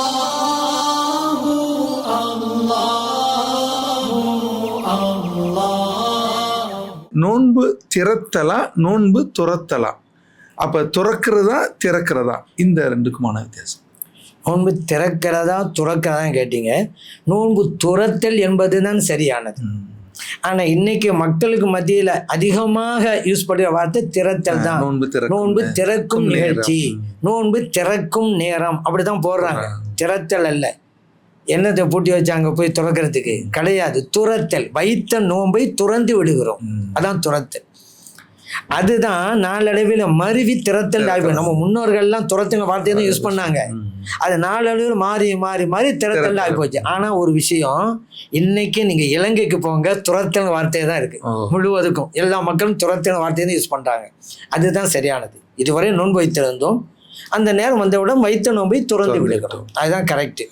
அல்லாஹு அல்லாஹு அல்லாஹ். நோன்பு திறத்தலா நோன்பு துரத்தலா? அப்ப துறக்கிறதா திறக்கிறதா? இந்த ரெண்டுக்குமான வித்தியாசம். நோன்பு திறக்கிறதா துறக்கிறதா கேட்டீங்க. நோன்பு துரத்தல் என்பது தான் சரியானது. ஆனா இன்னைக்கு மக்களுக்கு மத்தியில அதிகமாக யூஸ் பண்ணுற வார்த்தை திறத்தல் தான். நோன்பு திறக்கும் நிகழ்ச்சி, நோன்பு திறக்கும் நேரம் அப்படிதான் போடுறாங்க. திறத்தல் அல்ல. என்னத்தை பூட்டி வச்சாங்க போய் துறக்கிறதுக்கு? கிடையாது. துரத்தல், வைத்த நோன்பை துறந்து விடுகிறோம், அதான் துரத்தல். அதுதான் நாளடைவில் மருவி திறத்தல் ஆகி, நம்ம முன்னோர்கள்லாம் துரத்துங்க வார்த்தையை தான் யூஸ் பண்ணாங்க. அது நாளடைவில் மாறி மாறி மாறி திறத்தல் ஆகி போச்சு. ஆனா ஒரு விஷயம், இன்னைக்கு நீங்க இலங்கைக்கு போங்க, துரத்தல் வார்த்தையை தான் இருக்கு முழுவதுக்கும். எல்லா மக்களும் துரத்தல் வார்த்தையை தான் யூஸ் பண்றாங்க. அதுதான் சரியானது. இதுவரை நோன்பு வைத்திருந்தோம், அந்த நேரம் வந்தவுடன் வைத்த நோன்பை துறந்து விடுகிறோம், அதுதான் கரெக்ட்.